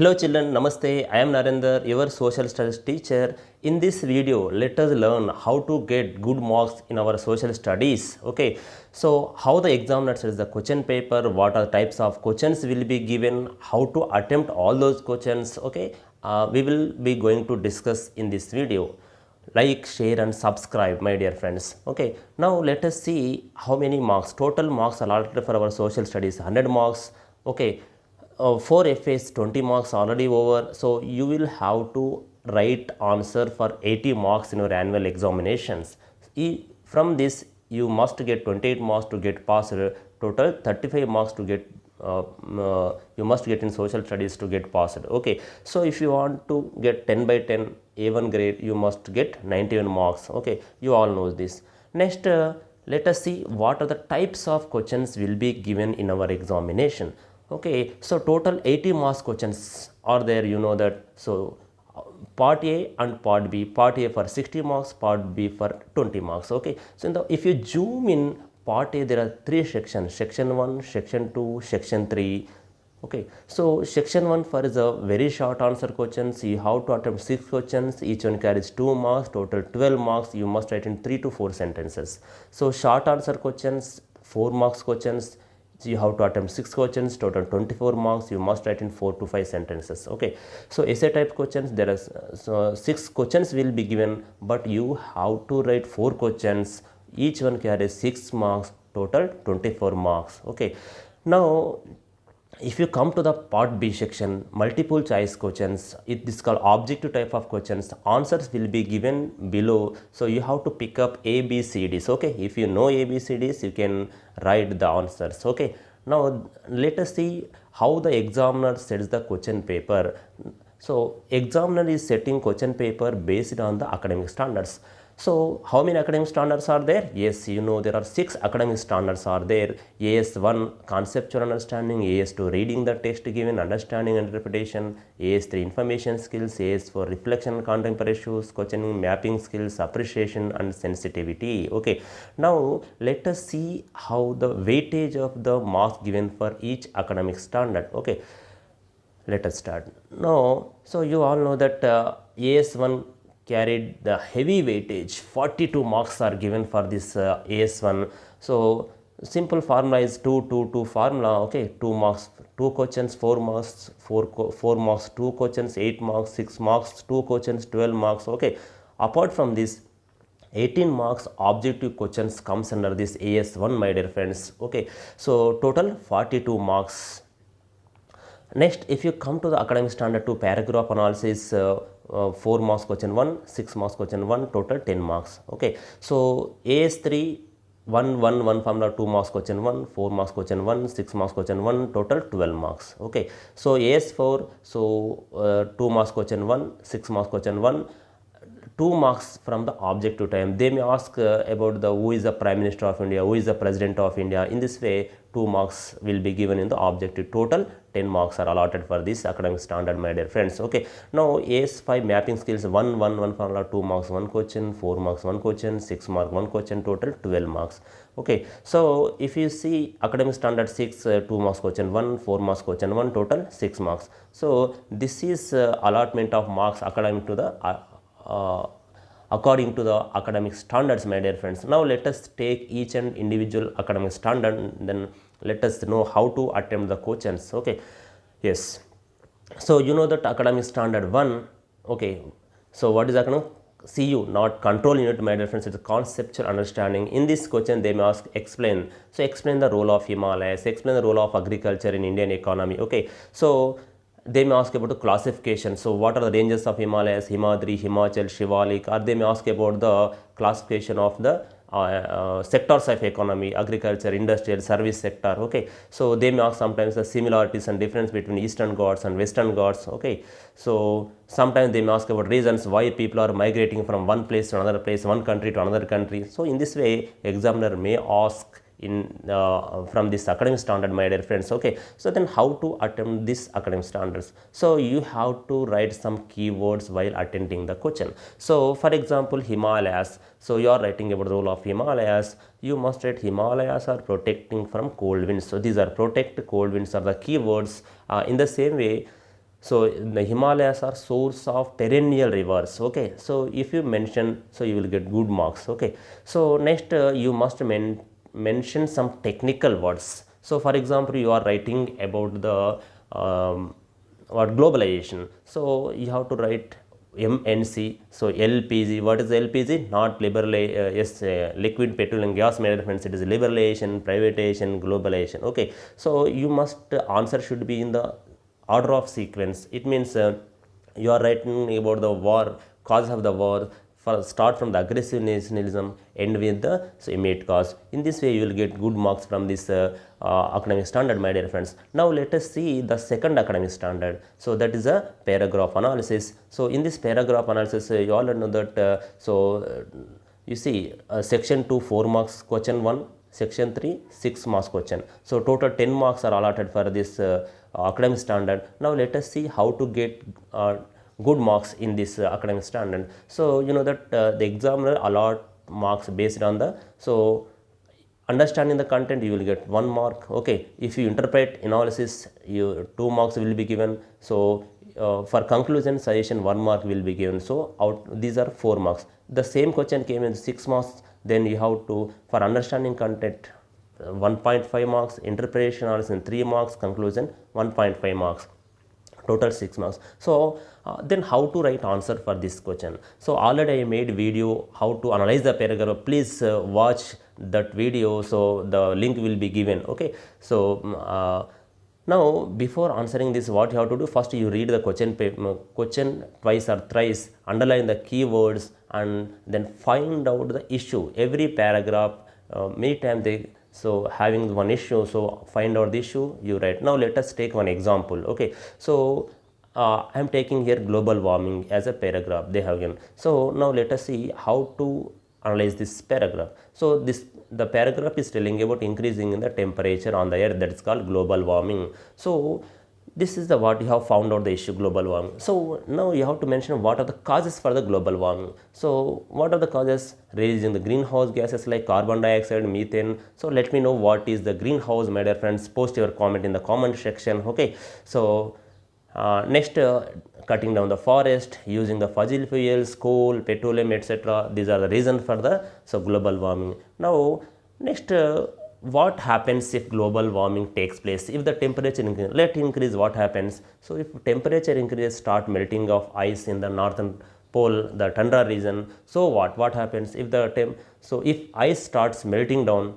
Hello children, Namaste. I am Narendra, your social studies teacher. In this video, let us learn how to get good marks in our social studies. Okay, so how the examiner sets the question paper, what are types of questions will be given, how to attempt all those questions. Okay, we will be going to discuss in this video. Like, share and subscribe, my dear friends. Okay, now let us see how many marks, total marks allotted for our social studies, 100 marks. Okay, 4 FAs 20 marks already over, so you will have to write answer for 80 marks in your annual examinations. From this you must get 28 marks to get passed, total 35 marks to get you must get in social studies to get passed. Okay, so if you want to get 10 by 10 A1 grade, you must get 91 marks. Okay, you all know this. Next, let us see what are the types of questions will be given in our examination. Okay, so total 80 marks questions are there, you know that. So part A and part B, part A for 60 marks, part B for 20 marks. Okay, so if you zoom in part A, there are 3 sections, section 1, section 2, section 3. Okay, so section 1 for is a very short answer questions. You have to attempt 6 questions, each one carries 2 marks, total 12 marks. You must write in 3 to 4 sentences. So short answer questions, 4 marks questions, you have to attempt 6 questions, total 24 marks. You must write in 4 to 5 sentences. Okay, so essay type questions, there are 6 questions will be given, but you have to write 4 questions, each one carries 6 marks, total 24 marks. Okay, now if you come to the part B section, multiple choice questions, it is called objective type of questions. Answers will be given below, so you have to pick up ABCDs. Okay, if you know ABCDs, you can write the answers. Okay, now let us see how the examiner sets the question paper. So examiner is setting question paper based on the academic standards. So how many academic standards are there? Yes, you know there are 6 academic standards are there. AS1 conceptual understanding, AS2 reading the text given, understanding and interpretation, AS3 information skills, AS4 reflection and contemporary issues, questioning, mapping skills, appreciation and sensitivity. Okay, now let us see how the weightage of the marks given for each academic standard. Okay, let us start now. So you all know that AS1 carried the heavy weightage, 42 marks are given for this AS1. So simple formula is 2 2 2 formula. Okay, 2 marks 2 questions, 4 marks 4 marks 2 questions, 8 marks 6 marks 2 questions, 12 marks. Okay, apart from this 18 marks objective questions comes under this AS1, my dear friends. Okay, so total 42 marks. Next, if you come to the academic standard 2 paragraph analysis, 4 marks question 1, 6 marks question 1, total 10 marks. Okay, so AS3 1 formula 2 marks question 1, 4 marks question 1, 6 marks question 1, total 12 marks. Okay, so AS4, so 2 marks question 1, 6 marks question 1, 2 marks from the objective time. They may ask about the who is the Prime Minister of India, who is the President of India. In this way, 2 marks will be given in the objective. Total 10 marks are allotted for this academic standard, my dear friends. Okay, now AS5 mapping skills 1 formula 2 marks 1 question, 4 marks 1 question, 6 mark 1 question, total 12 marks. Okay, so if you see academic standard 6, 2 marks question 1, 4 marks question 1, total 6 marks. So this is allotment of marks academic to the according to the academic standards, my dear friends. Now let us take each and individual academic standard, and then let us know how to attempt the questions. Okay, yes, so you know that academic standard 1. Okay, so what is academic? CU, not control unit, my dear friends. It's a conceptual understanding. In this question they may ask explain. So explain the role of Himalayas, explain the role of agriculture in Indian economy. Okay, so they may ask about the classification. So what are the ranges of Himalayas, Himadri, Himachal, Shivalik, or they may ask about the classification of the sectors of economy, agriculture, industrial, service sector. Okay, so they may ask sometimes the similarities and difference between Eastern Ghats and Western Ghats. Okay, so sometimes they may ask about reasons why people are migrating from one place to another place, one country to another country. So in this way, examiner may ask in from this academic standard, my dear friends. Okay, so then how to attempt this academic standards? So you have to write some keywords while attempting the question. So for example, Himalayas, so you are writing about the role of Himalayas. You must write Himalayas are protecting from cold winds. So these are protect, cold winds are the keywords. In the same way, So the Himalayas are source of perennial rivers. Okay, so if you mention, so you will get good marks. Okay, so next you must mention some technical words. So for example, you are writing about the what globalization. So you have to write MNC. So LPG, what is LPG? Not yes, liquid petroleum gas, my dear friends. It is liberalization, privatization, globalization. Okay, so you must answer should be in the order of sequence. It means you are writing about the war, cause of the war, for start from the aggressive nationalism, end with the so immediate cause. In this way, you will get good marks from this academic standard, my dear friends. Now let us see the second academic standard. So that is a paragraph analysis. So in this paragraph analysis, you all know that you see section 2 4 marks question 1, section 3 6 marks question. So total 10 marks are allotted for this academic standard. Now let us see how to get good marks in this academic standard. So you know that the examiner allot marks based on the understanding the content, you will get 1 mark. Okay, if you interpret analysis, you 2 marks will be given. So for conclusion suggestion 1 mark will be given. So out these are 4 marks. The same question came in 6 marks, then you have to for understanding content 1.5 marks, interpretation analysis in 3 marks, conclusion 1.5 marks, total 6 marks. So then how to write answer for this question? So already I made video how to analyze the paragraph. Please watch that video, so the link will be given. Okay, so now before answering this, what you have to do, first you read the question twice or thrice, underline the keywords, and then find out the issue. Every paragraph many times they having one issue, so find out the issue, you write. Now let us take one example. Okay, so I am taking here global warming as a paragraph they have given. So now let us see how to analyze this paragraph. So the paragraph is telling about increasing in the temperature on the earth, that is called global warming. So this is the what you have found out the issue, global warming. So now you have to mention what are the causes for the global warming. So what are the causes? Releasing the greenhouse gases like carbon dioxide, methane. So let me know what is the greenhouse, my dear friends. Post your comment in the comment section. Okay, so next cutting down the forest, using the fossil fuels, coal, petroleum, etc. These are the reasons for the global warming. Now next what happens if global warming takes place? If the temperature increase, what happens? So if temperature increases, start melting of ice in the northern pole, the tundra region. So what happens if the if ice starts melting down,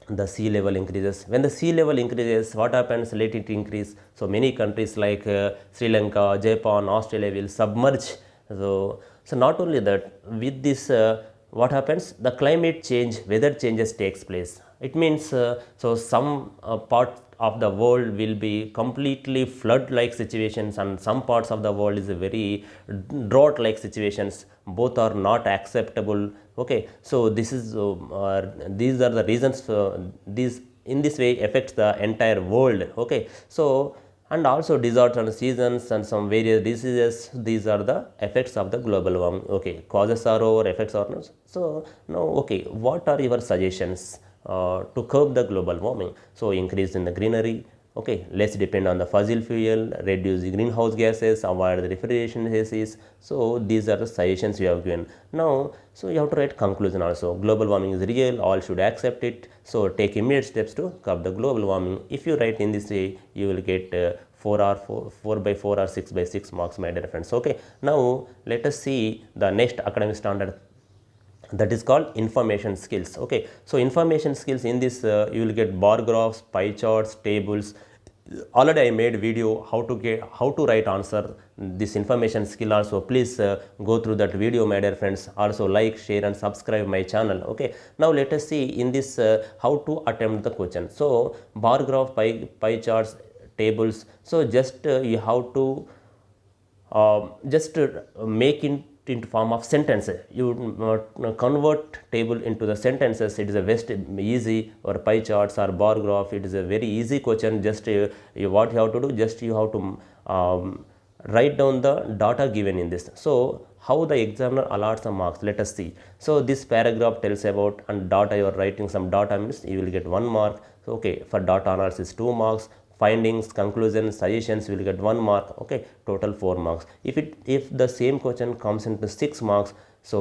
the sea level increases. When the sea level increases, what happens? Let it increase. So many countries like Sri Lanka, Japan, Australia will submerge. So not only that, with this what happens? The climate change, weather changes takes place. It means some part of the world will be completely flood like situations, and some parts of the world is a very drought like situations. Both are not acceptable. Okay, so this is these are the reasons these in this way affects the entire world. Okay, so and also deserts and seasons and some various diseases, these are the effects of the global warming. Okay, causes are over, effects are not. So now okay, what are your suggestions to curb the global warming? So increase in the greenery. Okay, let's depend on the fossil fuel, reduce the greenhouse gases, avoid the refrigeration gases. So these are the suggestions you have given. Now so you have to write conclusion also. Global warming is real, all should accept it, so take immediate steps to curb the global warming. If you write in this way, you will get 4 by 4 or 6 by 6 marks, my dear friends. Okay, now let us see the next academic standard, that is called information skills. Okay, so information skills, in this you will get bar graphs, pie charts, tables. Already I made video how to write answer this information skill also. Please go through that video, my dear friends. Also like, share and subscribe my channel. Okay, now let us see in this how to attempt the question. So bar graph, pie charts, tables. So just you have to just make it into form of sentences. You convert table into the sentences. It is a best easy, or pie charts or bar graph. It is a very easy question. Just what you have to do, just you have to write down the data given in this. So how the examiner allots the marks, let us see. So this paragraph tells about, and data you are writing some data means you will get 1 mark. So okay, for data analysis 2 marks, findings, conclusions, suggestions will get 1 mark. Okay, total 4 marks. If the same question comes into 6 marks, so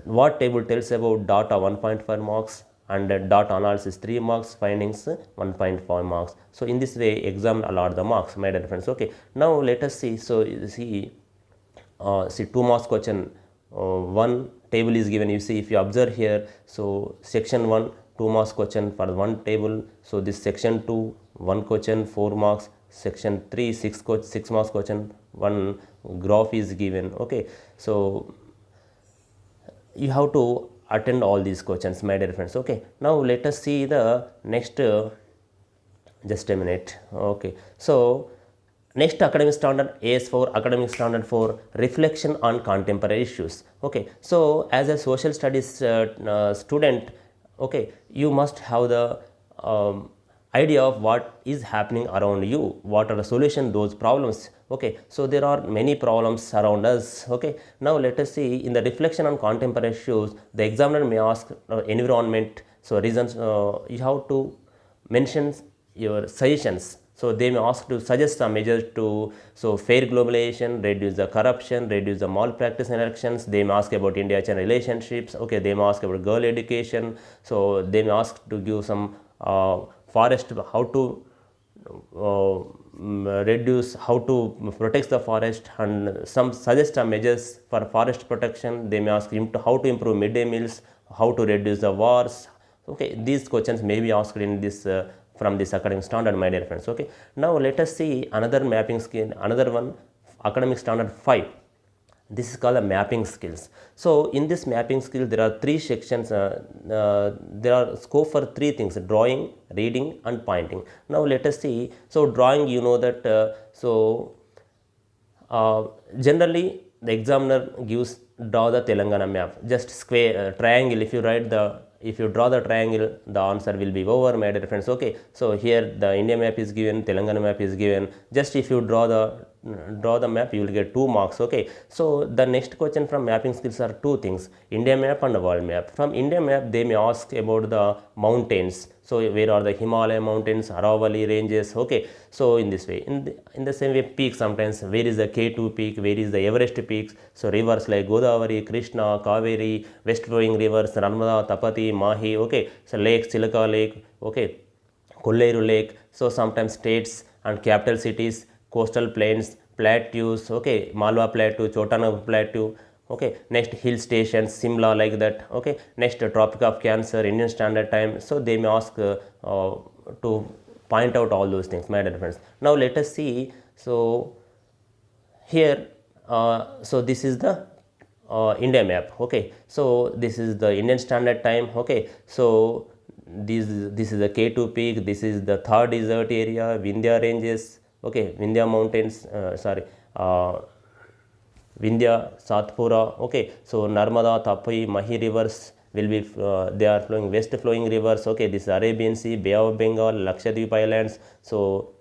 what table tells about data 1.5 marks, and data analysis 3 marks, findings 1.5 marks. So in this way exam allot the marks, my dear friends. Okay, now let us see. So see 2 marks question, one table is given. You see, if you observe here, so section 1 2 marks question for one table. So this section 2 1 question 4 marks, section 3 6 marks question, one graph is given. Okay, so you have to attend all these questions, my dear friends. Okay, now let us see the next just a minute. Okay, so next academic standard AS4 academic standard for reflection on contemporary issues. Okay, so as a social studies student, okay, you must have the idea of what is happening around you, what are the solution those problems. Okay, so there are many problems around us. Okay, now let us see in the reflection on contemporary issues, the examiner may ask environment. So reasons, you have to mention your suggestions. So they may ask to suggest some measures to, so fair globalization, reduce the corruption, reduce the malpractice in elections. They may ask about India-China relationships. Okay, they may ask about girl education. So they may ask to give some forest, how to reduce, how to protect the forest, and some suggest some measures for forest protection. They may ask him to how to improve midday meals, how to reduce the wars. Okay, these questions may be asked in this from this academic standard, my dear friends. Okay, now let us see another mapping skill, another one, academic standard 5. This is called the mapping skills. So in this mapping skill there are 3 sections. There are scope for 3 things: drawing, reading and pointing. Now let us see. So drawing, you know that generally the examiner gives, draw the Telangana map, just square triangle. If you draw the triangle, the answer will be over, my dear friends. Okay, so here the India map is given, Telangana map is given. Just if you draw the map, you will get 2 marks. Okay, so the next question from mapping skills are 2 things: India map and world map. From India map they may ask about the mountains. So where are the Himalaya mountains, Aravalli ranges? Okay, so in this way, in the same way, peak, sometimes where is the K2 peak, where is the Everest peaks. So rivers like Godavari, Krishna, Kaveri, west flowing rivers, Narmada, Tapati, Mahi. Okay, so lake, Chilka lake. Okay, Kolleru lake. So sometimes states and capital cities, coastal plains, plateaus. Okay, Malwa plateau, Chotanagar plateau. Okay, next hill stations, Simla, like that. Okay, next Tropic of Cancer, Indian Standard Time. So they may ask to point out all those things, my dear friends. Now let us see. So here, so this is the India map. Okay, so this is the Indian Standard Time. Okay, so this is the K2 peak. This is the Thar desert area, Vindhya ranges. Okay, Vindhya mountains. Vindhya, Satpura. Okay, so Narmada, Tapai, Mahi rivers will be they are flowing, west flowing rivers. Okay, this is Arabian Sea, Bay of Bengal, Lakshadweep Islands. So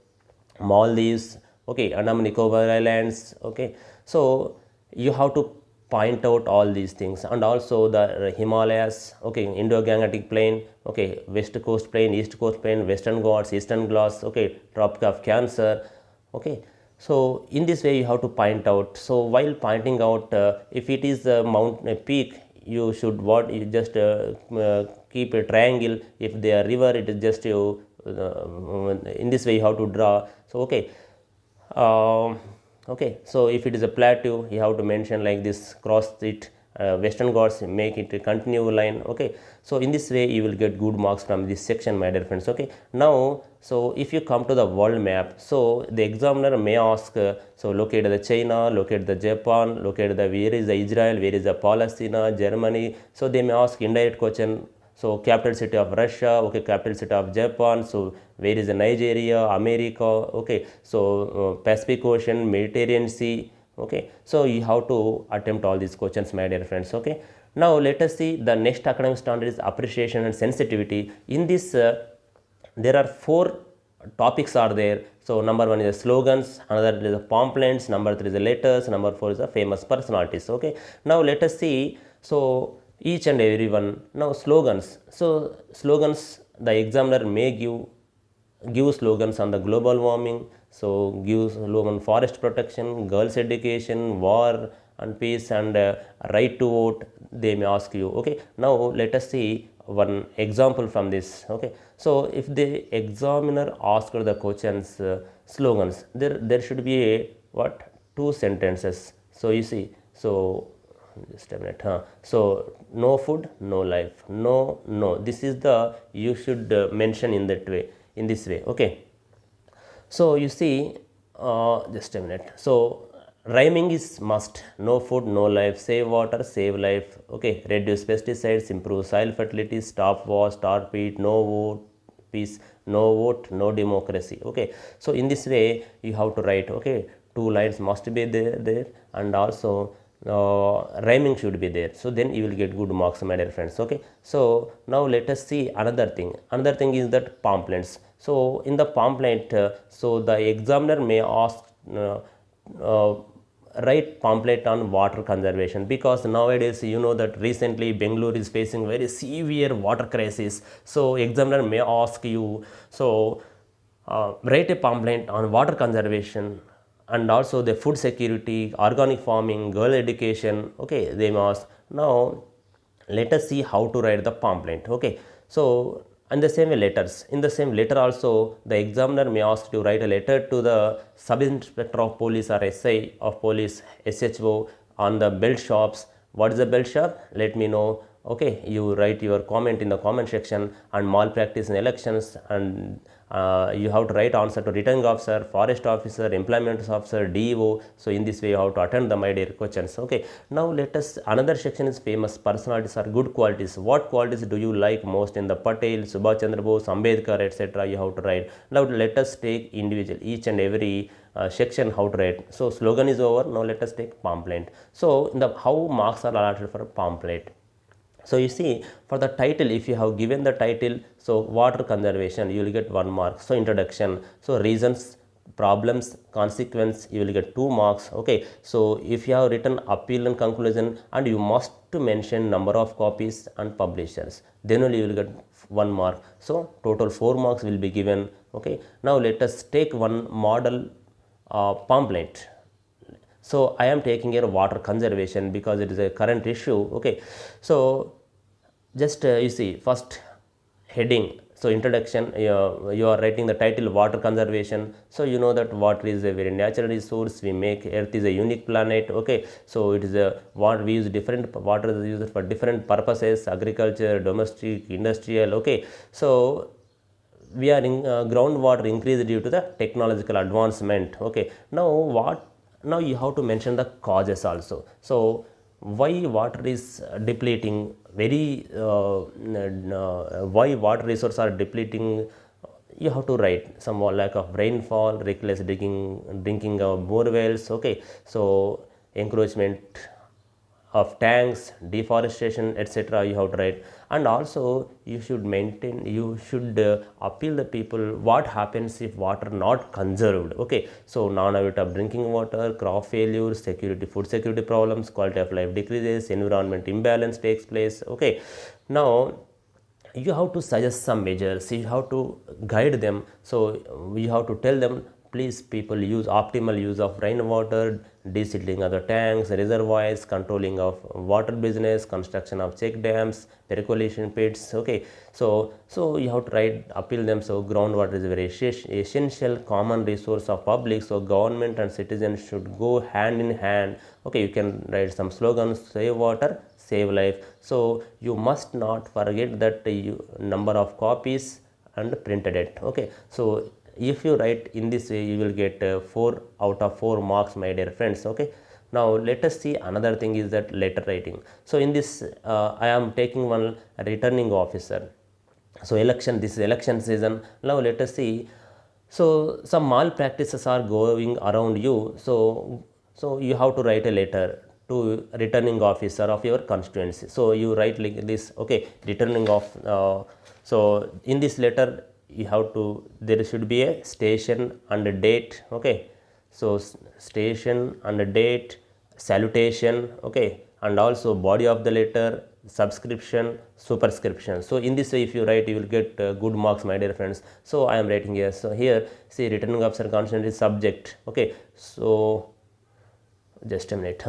Maldives. Okay, Andaman Nicobar Islands. Okay, so you have to point out all these things, and also the Himalayas. Okay, Indo-Gangetic Plain. Okay, West Coast Plain, East Coast Plain, Western Ghats, Eastern Ghats. Okay, Tropic of Cancer. Okay, so in this way you have to point out. So while pointing out, if it is a mountain peak, you should you just keep a triangle. If they are river, it is just you in this way you have to draw. So okay, okay, so if it is a plateau, you have to mention like this, cross it, Western Ghats, make it a continuous line. Okay, so in this way you will get good marks from this section, my dear friends. Okay, now so if you come to the world map, so the examiner may ask, so locate the China, locate the Japan, locate the where is the Israel, where is the Palestine, Germany. So they may ask indirect question. So capital city of Russia. Okay, capital city of Japan. So where is the Nigeria, America? Okay, so Pacific Ocean, Mediterranean Sea. Okay, so you have to attempt all these questions, my dear friends. Okay, now let us see the next academic standard is appreciation and sensitivity. In this there are 4 topics are there. So number 1 is the slogans, another is the pamphlets, number 3 is the letters, number 4 is the famous personalities. Okay, now let us see. So each and every one. Now slogans. So slogans, the examiner may give give slogans on the global warming, so give slogan forest protection, girls education, war and peace, and right to vote, they may ask you. Okay, now let us see one example from this. Okay, so if the examiner asked the questions slogans, there should be a what, two sentences. So you see, so just a minute, so no food, no life, no, this is the, you should mention in that way, in this way. Okay, so you see, just a minute, so rhyming is must. No food, no life, save water, save life. Okay, reduce pesticides, improve soil fertility, stop war, start peace, no vote, peace, no vote, no democracy. Okay, so in this way you have to write. Okay, two lines must be there, and also rhyming should be there, so then you will get good marks, my dear friends. Okay, so now let us see another thing. Another thing is that pamphlets. So in the pamphlet, so the examiner may ask uh, write pamphlet on water conservation, because nowadays you know that recently Bangalore is facing very severe water crisis. So examiner may ask you, so write a pamphlet on water conservation, and also the food security, organic farming, girl education. Okay, they must. Now let us see how to write the pamphlet. Okay, so and the same way letters, in the same letter also the examiner may ask to write a letter to the sub inspector of police or SI of police, SHO, on the belt shops. What is the belt shop? Let me know. Okay, you write your comment in the comment section. And malpractice in elections, and you have to write answer to returning officer, forest officer, employment officer, DEO. So in this way you have to attend the my dear questions. Okay, now let us, another section is famous personalities or good qualities. What qualities do you like most in the Patel, Subhash Chandra Bose, Ambedkar, etc.? You have to write. Now let us take individual, each and every section how to write. So slogan is over. Now let us take pamphlet. So in the how marks are allotted for a pamphlet. So you see, for the title, if you have given the title, so water conservation, you will get 1 mark. So introduction, so reasons, problems, consequence, you will get 2 marks. Okay, so if you have written appeal and conclusion, and you must to mention number of copies and publishers, then only you will get 1 mark. So total 4 marks will be given. Okay, now let us take one model pamphlet. So I am taking here water conservation because it is a current issue. Okay, so just you see, first heading, so introduction, you are writing the title water conservation. So you know that water is a very natural resource we make. Earth is a unique planet. Okay, so it is a water, we use different water is used for different purposes, agriculture, domestic, industrial. Okay, so we are in groundwater increased due to the technological advancement. Okay, now what, now you have to mention the causes also. So why water is depleting, very why water resources are depleting, you have to write. Some lack of rainfall, reckless drinking of bore wells. Okay, so encroachment of tanks, deforestation, etc. you have to write. And also you should maintain, you should appeal the people what happens if water not conserved. Okay, so non-availability of drinking water, crop failure, security, food security problems, quality of life decreases, environment imbalance takes place. Okay, now you have to suggest some measures, you have to guide them. So you have to tell them, please people use optimal use of rainwater, desilting of the tanks, reservoirs, controlling of water business, construction of check dams, percolation pits. Okay, so you have to write, appeal them. So groundwater is a very essential common resource of public, so government and citizens should go hand in hand. Okay, you can write some slogans, save water, save life. So you must not forget that number of copies and printed it. Okay, so if you write in this way, you will get 4 out of 4 marks, my dear friends. Okay, now let us see another thing is that letter writing. So in this I am taking one returning officer. So election, this is election season. Now let us see, so some malpractices are going around you. So you have to write a letter to returning officer of your constituency. So you write like this. Okay, returning of so in this letter you have to, there should be a station and a date. Okay, so station and a date, salutation. Okay, and also body of the letter, subscription, superscription. So in this way if you write, you will get good marks, my dear friends. So I am writing here. So here see, returning officer constant is subject. Okay, so just a minute,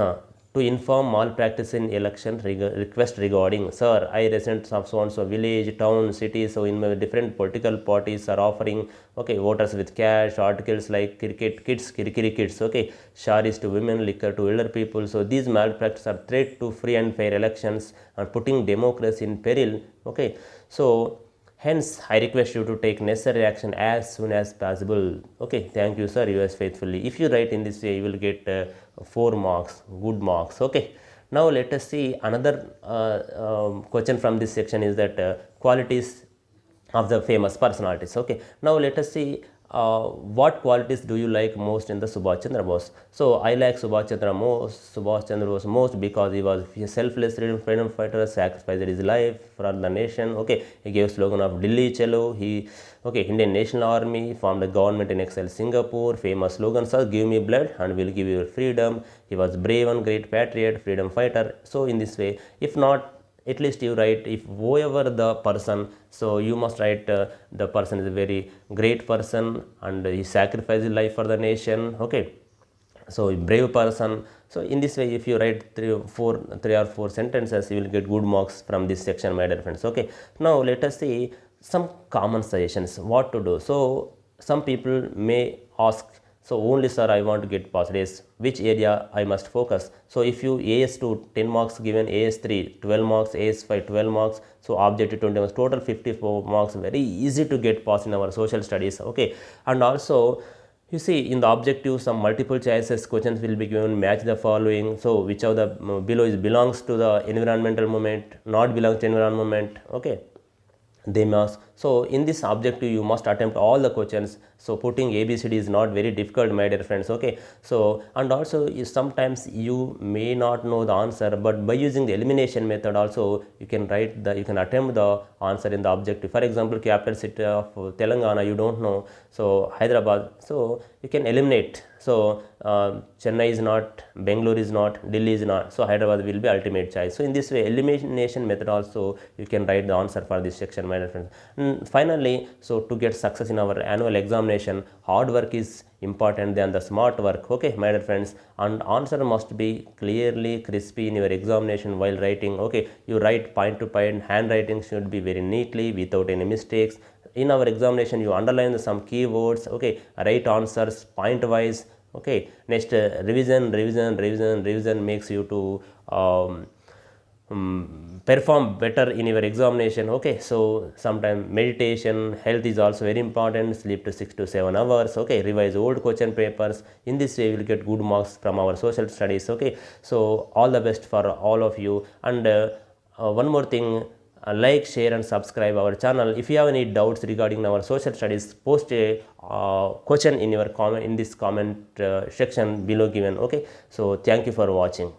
to inform malpractice in election request regarding, sir, I resident of so and so village, town, city, so in my different political parties are offering, okay, voters with cash, articles like cricket kits, kirikiri kits, okay, sharis to women, liquor to elder people. So these malpractice are threat to free and fair elections and putting democracy in peril. Okay, so hence, I request you to take necessary action as soon as possible. Okay, thank you, sir. Yours faithfully. If you write in this way, you will get 4 marks, good marks. Okay. Now let us see another question from this section is that qualities of the famous personalities. Okay. Now let us see what qualities do you like most in the Subhash Chandra Bose. So I like Subhash Chandra Bose most because he was a selfless freedom fighter, sacrificed his life for the nation. Okay, he gave slogan of Delhi Chalo. He, okay, Indian National Army, formed a government in exile Singapore. Famous slogan, sir, give me blood and we'll give you freedom. He was brave and great patriot, freedom fighter. So in this way, if not, at least you write if whoever the person, so you must write the person is a very great person and he sacrificed his life for the nation. Okay, so brave person. So in this way if you write 3 or 4 sentences, you will get good marks from this section, my dear friends. Okay, now let us see some common suggestions what to do. So some people may ask, so only sir I want to get passed, yes, which area I must focus. So if you AS2 10 marks given, AS3 12 marks, AS5 12 marks, so objective 20 marks, total 54 marks, very easy to get passed in our social studies. Okay, and also you see in the objective some multiple choices questions will be given, match the following. So which of the below is belongs to the environmental movement, not belongs to environmental movement. Okay, they must. So in this objective you must attempt all the questions. So putting ABCD is not very difficult, my dear friends. Okay, so and also sometimes you may not know the answer, but by using the elimination method also you can write the, you can attempt the answer in the objective. For example, capital city of Telangana you don't know, so Hyderabad, so you can eliminate. So Chennai is not, Bangalore is not, Delhi is not, so Hyderabad will be ultimate choice. So in this way elimination method also you can write the answer for this section, my dear friends. And finally, so to get success in our annual examination, hard work is important than the smart work. Okay, my dear friends, and answer must be clearly crispy in your examination while writing. Okay, you write point to point, handwriting should be very neatly without any mistakes. In our examination you underline some keywords. Okay, write answers point wise. Okay, next revision makes you to perform better in your examination. Okay, so sometimes meditation, health is also very important, sleep to 6 to 7 hours. Okay, revise old question papers. In this way you will get good marks from our social studies. Okay, so all the best for all of you. And one more thing, like, share and subscribe our channel. If you have any doubts regarding our social studies, post a question in your comment in this comment section below given. Okay, so thank you for watching.